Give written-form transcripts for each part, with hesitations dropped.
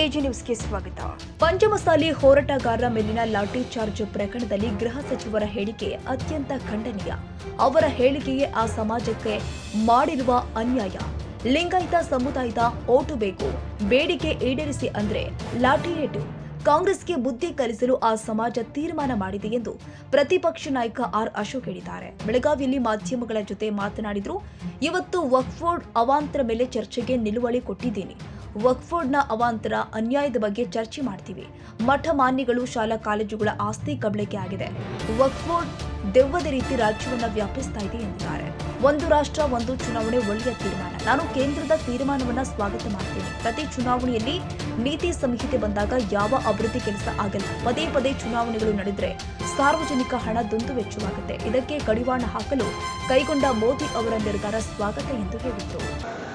AG ನ್ಯೂಸ್ಗೆ ಸ್ವಾಗತ. ಪಂಚಮಸಾಲಿ ಹೋರಾಟಗಾರರ ಮೇಲಿನ ಲಾಠಿ ಚಾರ್ಜ್ ಪ್ರಕರಣದಲ್ಲಿ ಗೃಹ ಸಚಿವರ ಹೇಳಿಕೆ ಅತ್ಯಂತ ಖಂಡನೀಯ. ಅವರ ಹೇಳಿಕೆಯೇ ಆ ಸಮಾಜಕ್ಕೆ ಮಾಡಿರುವ ಅನ್ಯಾಯ. ಲಿಂಗಾಯತ ಸಮುದಾಯದ ಓಟು ಬೇಕು, ಬೇಡಿಕೆ ಈಡೇರಿಸಿ ಅಂದ್ರೆ ಲಾಠಿ ಏಟು. ಕಾಂಗ್ರೆಸ್ಗೆ ಬುದ್ಧಿ ಕಲಿಸಲು ಆ ಸಮಾಜ ತೀರ್ಮಾನ ಮಾಡಿದೆ ಎಂದು ಪ್ರತಿಪಕ್ಷ ನಾಯಕ ಆರ್ ಅಶೋಕ್ ಹೇಳಿದ್ದಾರೆ. ಬೆಳಗಾವಿಯಲ್ಲಿ ಮಾಧ್ಯಮಗಳ ಜೊತೆ ಮಾತನಾಡಿದ್ರು. ಇವತ್ತು ವಕ್ಫ್ ಬೋರ್ಡ್ ಅವಾಂತರ ಮೇಲೆ ಚರ್ಚೆಗೆ ನಿಲುವಳಿ ಕೊಟ್ಟಿದ್ದೀನಿ. ವಕ್ಫ್ ಬೋರ್ಡ್ನ ಅವಾಂತರ ಅನ್ಯಾಯದ ಬಗ್ಗೆ ಚರ್ಚೆ ಮಾಡ್ತೀವಿ. ಮಠ ಮಾನ್ಯಗಳು, ಶಾಲಾ ಕಾಲೇಜುಗಳ ಆಸ್ತಿ ಕಬಳಿಕೆ ಆಗಿದೆ. ವಕ್ಫ್ ಬೋರ್ಡ್ ದೆವ್ವದ ರೀತಿ ರಾಜ್ಯವನ್ನ ವ್ಯಾಪಿಸ್ತಾ ಇದೆ ಎಂದಿದ್ದಾರೆ. ಒಂದು ರಾಷ್ಟ್ರ ಒಂದು ಚುನಾವಣೆ ಒಳ್ಳೆಯ ತೀರ್ಮಾನ. ನಾನು ಕೇಂದ್ರದ ತೀರ್ಮಾನವನ್ನ ಸ್ವಾಗತ ಮಾಡ್ತೀನಿ. ಪ್ರತಿ ಚುನಾವಣೆಯಲ್ಲಿ ನೀತಿ ಸಂಹಿತೆ ಬಂದಾಗ ಯಾವ ಅಭಿವೃದ್ಧಿ ಕೆಲಸ ಆಗಲ್ಲ. ಪದೇ ಪದೇ ಚುನಾವಣೆಗಳು ನಡೆದರೆ ಸಾರ್ವಜನಿಕ ಹಣ ದುಂದು ವೆಚ್ಚವಾಗುತ್ತೆ. ಇದಕ್ಕೆ ಕಡಿವಾಣ ಹಾಕಲು ಕೈಗೊಂಡ ಮೋದಿ ಅವರ ನಿರ್ಧಾರ ಸ್ವಾಗತ ಎಂದು ಹೇಳಿದರು.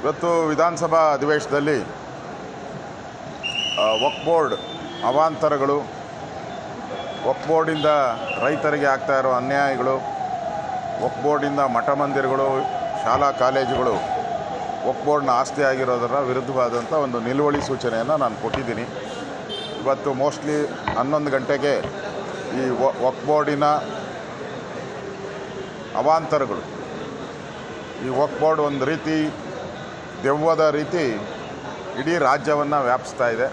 ಇವತ್ತು ವಿಧಾನಸಭಾ ಅಧಿವೇಶನದಲ್ಲಿ ವಕ್ಫ್ ಬೋರ್ಡ್ ಅವಾಂತರಗಳು, ವಕ್ಫ್ ಬೋರ್ಡಿಂದ ರೈತರಿಗೆ ಆಗ್ತಾ ಇರೋ ಅನ್ಯಾಯಗಳು, ವಕ್ಫ್ ಬೋರ್ಡಿಂದ ಮಠ ಮಂದಿರಗಳು, ಶಾಲಾ ಕಾಲೇಜುಗಳು ವಕ್ಫ್ ಬೋರ್ಡ್ನ ಆಸ್ತಿ ಆಗಿರೋದರ ವಿರುದ್ಧವಾದಂಥ ಒಂದು ನಿಲುವಳಿ ಸೂಚನೆಯನ್ನು ನಾನು ಕೊಟ್ಟಿದ್ದೀನಿ. ಇವತ್ತು ಮೋಸ್ಟ್ಲಿ 11 ಗಂಟೆಗೆ ಈ ವಕ್ಫ್ ಬೋರ್ಡಿನ ಅವಾಂತರಗಳು, ಈ ವಕ್ಫ್ ಬೋರ್ಡ್ ಒಂದು ರೀತಿ ದೆವ್ವದ ರೀತಿ ಇಡೀ ರಾಜ್ಯವನ್ನು ವ್ಯಾಪಿಸ್ತಾ ಇದೆ.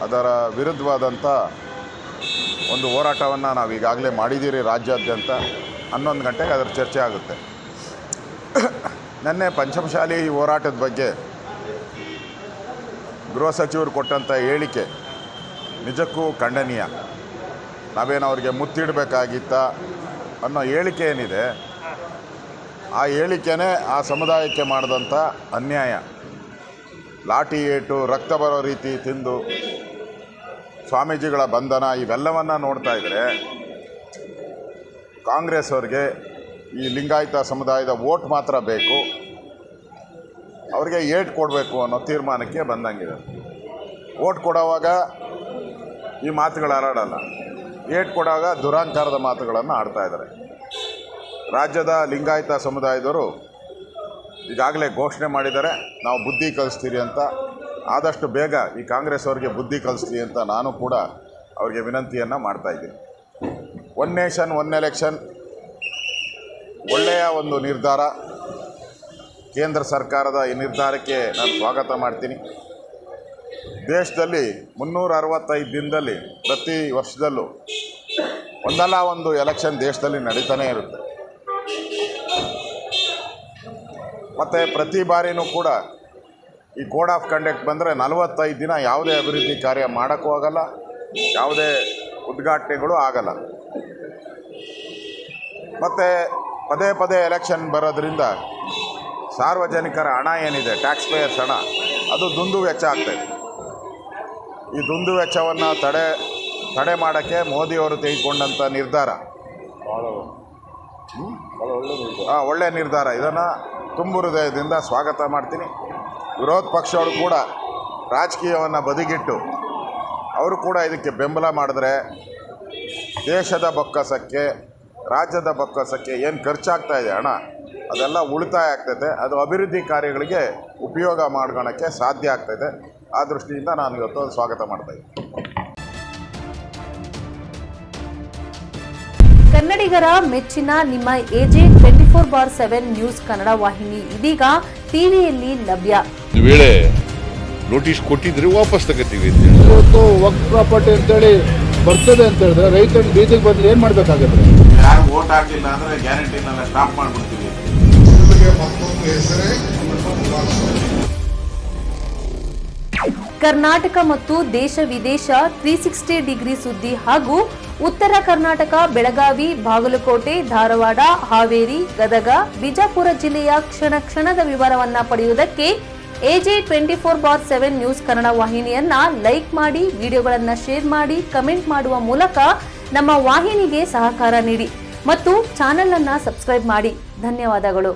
ಅದರ ವಿರುದ್ಧವಾದಂಥ ಒಂದು ಹೋರಾಟವನ್ನು ನಾವು ಈಗಾಗಲೇ ಮಾಡಿದ್ದೀರಿ ರಾಜ್ಯಾದ್ಯಂತ. 11 ಗಂಟೆಗೆ ಅದರ ಚರ್ಚೆ ಆಗುತ್ತೆ. ನಿನ್ನೆ ಪಂಚಮಸಾಲಿ ಹೋರಾಟದ ಬಗ್ಗೆ ಗೃಹ ಸಚಿವರು ಕೊಟ್ಟಂಥ ಹೇಳಿಕೆ ನಿಜಕ್ಕೂ ಖಂಡನೀಯ. ನಾವೇನು ಅವ್ರಿಗೆ ಮುತ್ತಿಡಬೇಕಾಗಿತ್ತ ಅನ್ನೋ ಹೇಳಿಕೆ ಏನಿದೆ, ಆ ಹೇಳಿಕೆನೇ ಆ ಸಮುದಾಯಕ್ಕೆ ಮಾಡಿದಂಥ ಅನ್ಯಾಯ. ಲಾಠಿ ಏಟು, ರಕ್ತ ಬರೋ ರೀತಿ ತಿಂದು ಸ್ವಾಮೀಜಿಗಳ ಬಂಧನ ಇವೆಲ್ಲವನ್ನು ನೋಡ್ತಾ ಇದ್ದರೆ ಕಾಂಗ್ರೆಸ್ ಅವ್ರಿಗೆ ಈ ಲಿಂಗಾಯತ ಸಮುದಾಯದ ವೋಟ್ ಮಾತ್ರ ಬೇಕು, ಅವ್ರಿಗೆ ಏಟ್ ಕೊಡಬೇಕು ಅನ್ನೋ ತೀರ್ಮಾನಕ್ಕೆ ಬಂದಂಗಿದೆ. ವೋಟ್ ಕೊಡೋವಾಗ ಈ ಮಾತುಗಳು ಆಡಲ್ಲ, ಏಟ್ ಕೊಡುವಾಗ ದುರಹಂಕಾರದ ಮಾತುಗಳನ್ನು ಆಡ್ತಾ ಇದ್ದಾರೆ. ರಾಜ್ಯದ ಲಿಂಗಾಯತ ಸಮುದಾಯದವರು ಈಗಾಗಲೇ ಘೋಷಣೆ ಮಾಡಿದ್ದಾರೆ, ನಾವು ಬುದ್ಧಿ ಕಲಿಸ್ತೀರಿ ಅಂತ. ಆದಷ್ಟು ಬೇಗ ಈ ಕಾಂಗ್ರೆಸ್ ಅವ್ರಿಗೆ ಬುದ್ಧಿ ಕಲಿಸ್ತೀರಿ ಅಂತ ನಾನು ಕೂಡ ಅವ್ರಿಗೆ ವಿನಂತಿಯನ್ನು ಮಾಡ್ತಾಯಿದ್ದೀನಿ. ಒನ್ ನೇಷನ್ ಒನ್ ಎಲೆಕ್ಷನ್ ಒಳ್ಳೆಯ ಒಂದು ನಿರ್ಧಾರ. ಕೇಂದ್ರ ಸರ್ಕಾರದ ಈ ನಿರ್ಧಾರಕ್ಕೆ ನಾನು ಸ್ವಾಗತ ಮಾಡ್ತೀನಿ. ದೇಶದಲ್ಲಿ 365 ದಿನದಲ್ಲಿ ಪ್ರತಿ ವರ್ಷದಲ್ಲೂ ಒಂದಲ್ಲ ಒಂದು ಎಲೆಕ್ಷನ್ ದೇಶದಲ್ಲಿ ನಡೀತಾನೇ ಇರುತ್ತೆ. ಮತ್ತು ಪ್ರತಿ ಬಾರಿನೂ ಕೂಡ ಈ ಕೋಡ್ ಆಫ್ ಕಂಡಕ್ಟ್ ಬಂದರೆ 45 ದಿನ ಯಾವುದೇ ಅಭಿವೃದ್ಧಿ ಕಾರ್ಯ ಮಾಡೋಕ್ಕೂ ಆಗಲ್ಲ, ಯಾವುದೇ ಉದ್ಘಾಟನೆಗಳು ಆಗಲ್ಲ. ಮತ್ತು ಪದೇ ಪದೇ ಎಲೆಕ್ಷನ್ ಬರೋದ್ರಿಂದ ಸಾರ್ವಜನಿಕರ ಹಣ ಏನಿದೆ, ಟ್ಯಾಕ್ಸ್ ಪೇಯರ್ಸ್ ಹಣ, ಅದು ದುಂದು ವೆಚ್ಚ ಆಗ್ತಾಯಿದೆ. ಈ ದುಂದು ವೆಚ್ಚವನ್ನು ತಡೆ ಮಾಡೋಕ್ಕೆ ಮೋದಿಯವರು ತೆಗೆದುಕೊಂಡಂಥ ನಿರ್ಧಾರ ಒಳ್ಳೆಯ ನಿರ್ಧಾರ. ಇದನ್ನು ತುಂಬು ಹೃದಯದಿಂದ ಸ್ವಾಗತ ಮಾಡ್ತೀನಿ. ವಿರೋಧ ಪಕ್ಷಗಳು ಕೂಡ ರಾಜಕೀಯವನ್ನು ಬದಿಗಿಟ್ಟು ಅವರು ಕೂಡ ಇದಕ್ಕೆ ಬೆಂಬಲ ಮಾಡಿದ್ರೆ ದೇಶದ ಬೊಕ್ಕಸಕ್ಕೆ, ರಾಜ್ಯದ ಬೊಕ್ಕಸಕ್ಕೆ ಏನು ಖರ್ಚಾಗ್ತಾ ಇದೆ ಹಣ, ಅದೆಲ್ಲ ಉಳಿತಾಯ ಆಗ್ತೈತೆ. ಅದು ಅಭಿವೃದ್ಧಿ ಕಾರ್ಯಗಳಿಗೆ ಉಪಯೋಗ ಮಾಡ್ಕೊಳ್ಳೋಕ್ಕೆ ಸಾಧ್ಯ ಆಗ್ತೈತೆ. ಆ ದೃಷ್ಟಿಯಿಂದ ನಾನು ಇವತ್ತು ಸ್ವಾಗತ ಮಾಡ್ತಾಯಿದ್ದೀನಿ. ಕನ್ನಡಿಗರ ಮೆಚ್ಚಿನ ನಿಮ್ಮ ಎಜೆ 24/7 ನ್ಯೂಸ್ ಕನ್ನಡ ವಾಹಿನಿ ಇದೀಗ ಟಿವಿಯಲ್ಲಿ ಲಭ್ಯ. ಒಂದು ವೇಳೆ ನೋಟಿಸ್ ಕೊಟ್ಟಿದ್ರೆ ವಾಪಸ್ ತಗೋತೀವಿ. ಇವತ್ತು ವಕ್ಫ್ ಪ್ರಾಪರ್ಟಿ ಅಂತೇಳಿ ಬರ್ತದೆ ಅಂತ ಹೇಳಿದ್ರೆ ರೈತರು ಬೀದಿಗೆ ಬಂದ್ರೆ ಏನು ಮಾಡಬೇಕಾಗುತ್ತೆ? ಯಾರು ವೋಟ್ ಹಾಕಿಲ್ಲ ಅಂದರೆ ಗ್ಯಾರಂಟಿನೆಲ್ಲ ಸ್ಟಾಪ್ ಮಾಡಿಬಿಡ್ತೀವಿ. ಕರ್ನಾಟಕ ಮತ್ತು ದೇಶ ವಿದೇಶ 360 ಡಿಗ್ರಿ ಸುದ್ದಿ ಹಾಗೂ ಉತ್ತರ ಕರ್ನಾಟಕ, ಬೆಳಗಾವಿ, ಬಾಗಲಕೋಟೆ, ಧಾರವಾಡ, ಹಾವೇರಿ, ಗದಗ, ಬಿಜಾಪುರ ಜಿಲ್ಲೆಯ ಕ್ಷಣ ಕ್ಷಣದ ವಿವರವನ್ನ ಪಡೆಯುವುದಕ್ಕೆ ಎಜೆ 24/7 ನ್ಯೂಸ್ ಕನ್ನಡ ವಾಹಿನಿಯನ್ನ ಲೈಕ್ ಮಾಡಿ, ವಿಡಿಯೋಗಳನ್ನ ಶೇರ್ ಮಾಡಿ, ಕಮೆಂಟ್ ಮಾಡುವ ಮೂಲಕ ನಮ್ಮ ವಾಹಿನಿಗೆ ಸಹಕಾರ ನೀಡಿ ಮತ್ತು ಚಾನೆಲ್ ಅನ್ನ ಸಬ್ಸ್ಕ್ರೈಬ್ ಮಾಡಿ. ಧನ್ಯವಾದಗಳು.